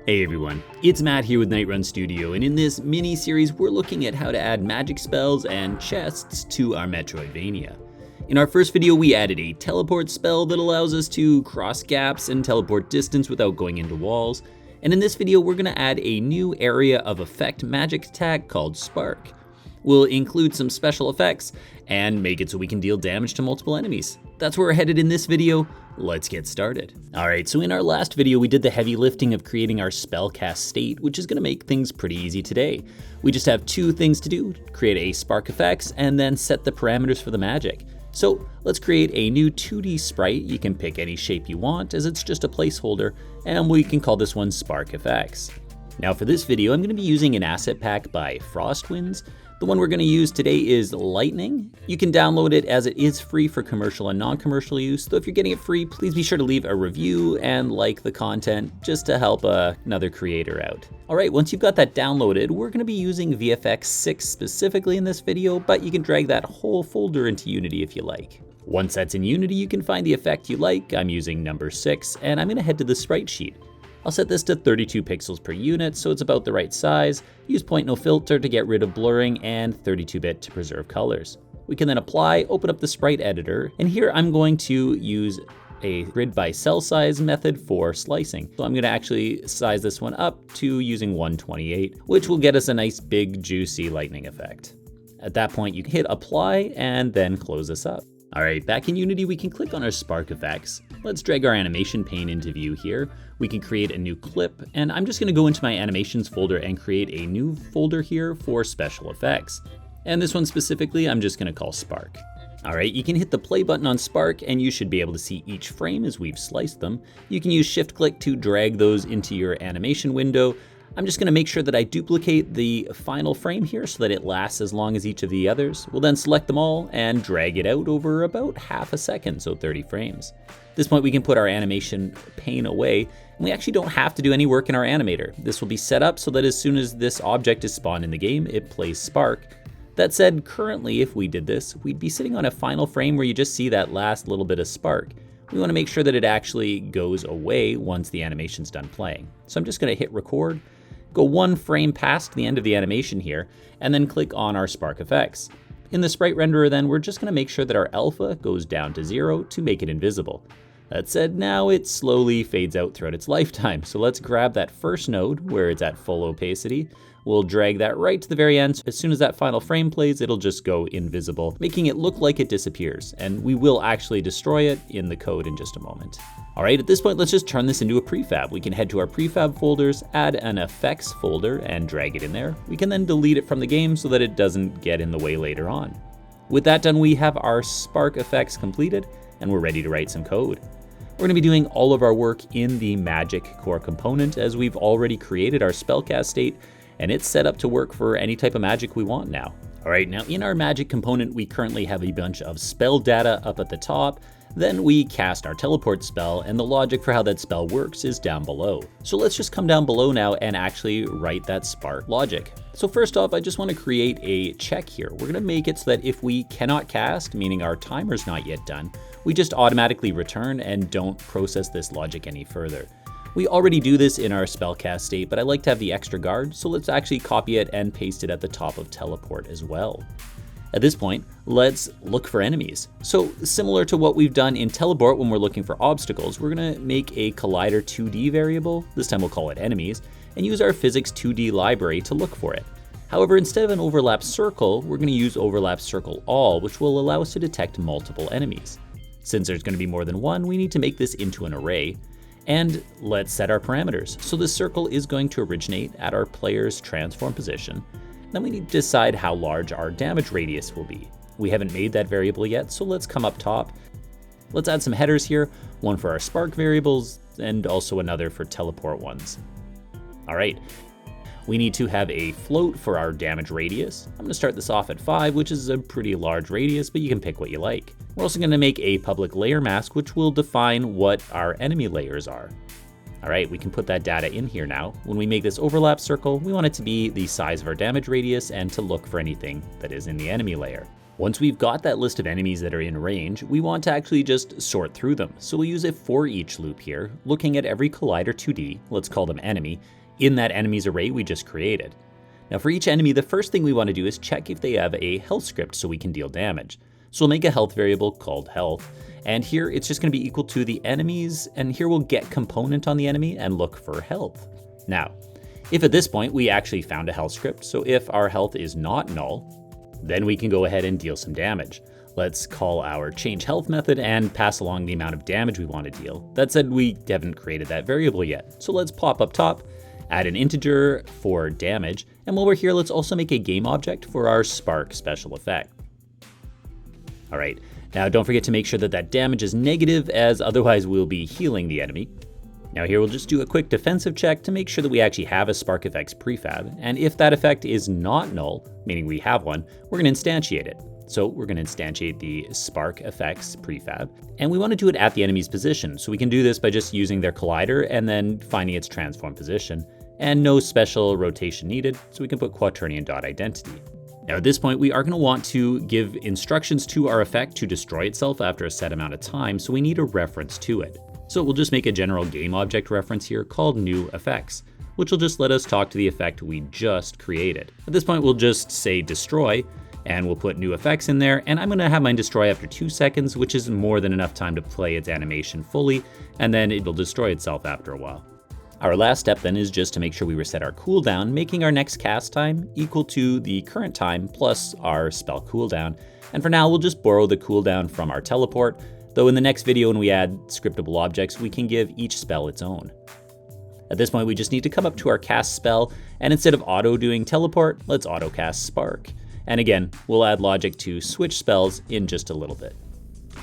Hey everyone, it's Matt here with Nightrun Studio, and in this mini-series we're looking at how to add magic spells and chests to our Metroidvania. In our first video we added a teleport spell that allows us to cross gaps and teleport distance without going into walls, and in this video we're going to add a new area of effect magic attack called Spark. We'll include some special effects and make it so we can deal damage to multiple enemies. That's where we're headed in this video. Let's get started. Alright, so in our last video we did the heavy lifting of creating our spellcast state, which is going to make things pretty easy today. We just have two things to do: create a spark effects and then set the parameters for the magic. So let's create a new 2D sprite. You can pick any shape you want as it's just a placeholder, and we can call this one Spark Effects. Now for this video I'm going to be using an asset pack by Frostwinds. The one we're going to use today is Lightning. You can download it as it is free for commercial and non-commercial use, though if you're getting it free, please be sure to leave a review and like the content just to help another creator out. Alright, once you've got that downloaded, we're going to be using VFX 6 specifically in this video, but you can drag that whole folder into Unity if you like. Once that's in Unity, you can find the effect you like. I'm using number 6, and I'm going to head to the sprite sheet. I'll set this to 32 pixels per unit, so it's about the right size. Use point no filter to get rid of blurring and 32-bit to preserve colors. We can then apply, open up the sprite editor, and here I'm going to use a grid by cell size method for slicing. So I'm going to actually size this one up to using 128, which will get us a nice big juicy lightning effect. At that point you can hit apply and then close this up. Alright, back in Unity we can click on our Spark Effects. Let's drag our animation pane into view here. We can create a new clip, and I'm just going to go into my animations folder and create a new folder here for special effects. And this one specifically I'm just going to call Spark. Alright, you can hit the play button on Spark and you should be able to see each frame as we've sliced them. You can use shift click to drag those into your animation window. I'm just going to make sure that I duplicate the final frame here so that it lasts as long as each of the others. We'll then select them all and drag it out over about half a second, so 30 frames. At this point we can put our animation pane away, and we actually don't have to do any work in our animator. This will be set up so that as soon as this object is spawned in the game, it plays Spark. That said, currently if we did this, we'd be sitting on a final frame where you just see that last little bit of spark. We want to make sure that it actually goes away once the animation's done playing. So I'm just going to hit record, go one frame past the end of the animation here, and then click on our Spark Effects. In the sprite renderer then, we're just going to make sure that our alpha goes down to 0 to make it invisible. That said, now it slowly fades out throughout its lifetime, so let's grab that first node where it's at full opacity. We'll drag that right to the very end, so as soon as that final frame plays, it'll just go invisible, making it look like it disappears, and we will actually destroy it in the code in just a moment. Alright, at this point let's just turn this into a prefab. We can head to our prefab folders, add an effects folder, and drag it in there. We can then delete it from the game so that it doesn't get in the way later on. With that done, we have our Spark Effects completed, and we're ready to write some code. We're going to be doing all of our work in the magic core component, as we've already created our spellcast state, and it's set up to work for any type of magic we want now. Alright, now in our magic component we currently have a bunch of spell data up at the top. Then we cast our teleport spell, and the logic for how that spell works is down below. So let's just come down below now and actually write that Spark logic. So first off, I just want to create a check here. We're going to make it so that if we cannot cast, meaning our timer's not yet done, we just automatically return and don't process this logic any further. We already do this in our spellcast state, but I like to have the extra guard, so let's actually copy it and paste it at the top of teleport as well. At this point, let's look for enemies. So similar to what we've done in teleport when we're looking for obstacles, we're going to make a collider 2D variable, this time we'll call it enemies, and use our physics 2D library to look for it. However, instead of an overlap circle, we're going to use overlap circle all, which will allow us to detect multiple enemies. Since there's going to be more than one, we need to make this into an array. And let's set our parameters. So this circle is going to originate at our player's transform position. Then we need to decide how large our damage radius will be. We haven't made that variable yet, so let's come up top. Let's add some headers here, one for our spark variables and also another for teleport ones. Alright, we need to have a float for our damage radius. I'm going to start this off at 5, which is a pretty large radius, but you can pick what you like. We're also going to make a public layer mask, which will define what our enemy layers are. Alright, we can put that data in here now. When we make this overlap circle, we want it to be the size of our damage radius and to look for anything that is in the enemy layer. Once we've got that list of enemies that are in range, we want to actually just sort through them. So we'll use a for each loop here, looking at every Collider 2D, let's call them enemy, in that enemies array we just created. Now for each enemy, the first thing we want to do is check if they have a health script so we can deal damage. So we'll make a health variable called health, and here it's just going to be equal to the enemies, and here we'll get component on the enemy and look for health. Now, if at this point we actually found a health script, so if our health is not null, then we can go ahead and deal some damage. Let's call our change health method and pass along the amount of damage we want to deal. That said, we haven't created that variable yet. So let's pop up top, add an integer for damage, and while we're here, let's also make a game object for our spark special effect. All right, now don't forget to make sure that that damage is negative, as otherwise we'll be healing the enemy. Now here we'll just do a quick defensive check to make sure that we actually have a spark effects prefab, and if that effect is not null, meaning we have one, we're going to instantiate it. So we're going to instantiate the spark effects prefab, and we want to do it at the enemy's position. So we can do this by just using their collider and then finding its transform position, and no special rotation needed, so we can put quaternion.identity. Now at this point, we are going to want to give instructions to our effect to destroy itself after a set amount of time, so we need a reference to it. So we'll just make a general game object reference here called new effects, which will just let us talk to the effect we just created. At this point, we'll just say destroy, and we'll put new effects in there, and I'm going to have mine destroy after 2 seconds, which is more than enough time to play its animation fully, and then it'll destroy itself after a while. Our last step then is just to make sure we reset our cooldown, making our next cast time equal to the current time plus our spell cooldown. And for now, we'll just borrow the cooldown from our teleport, though in the next video when we add scriptable objects, we can give each spell its own. At this point, we just need to come up to our cast spell, and instead of auto doing teleport, let's auto cast spark. And again, we'll add logic to switch spells in just a little bit.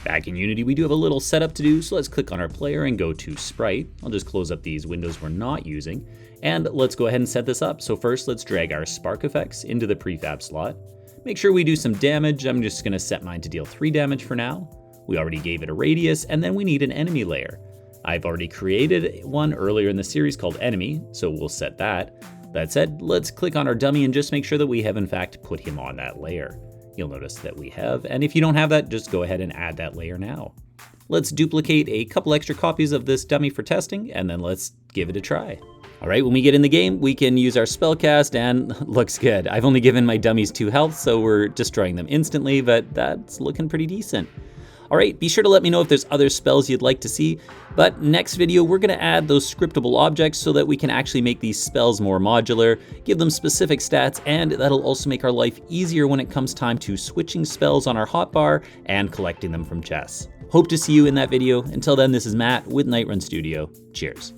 Back in Unity, we do have a little setup to do, so let's click on our player and go to Sprite. I'll just close up these windows we're not using, and let's go ahead and set this up. So first, let's drag our spark effects into the prefab slot. Make sure we do some damage. I'm just going to set mine to deal 3 damage for now. We already gave it a radius, and then we need an enemy layer. I've already created one earlier in the series called enemy, so we'll set that. That said, let's click on our dummy and just make sure that we have in fact put him on that layer. You'll notice that we have, and if you don't have that, just go ahead and add that layer now. Let's duplicate a couple extra copies of this dummy for testing, and then let's give it a try. All right, when we get in the game, we can use our spellcast, and looks good. I've only given my dummies 2 health, so we're destroying them instantly, but that's looking pretty decent. All right, be sure to let me know if there's other spells you'd like to see, but next video we're gonna add those scriptable objects so that we can actually make these spells more modular, give them specific stats, and that'll also make our life easier when it comes time to switching spells on our hotbar and collecting them from chests. Hope to see you in that video. Until then, this is Matt with Nightrun Studio. Cheers.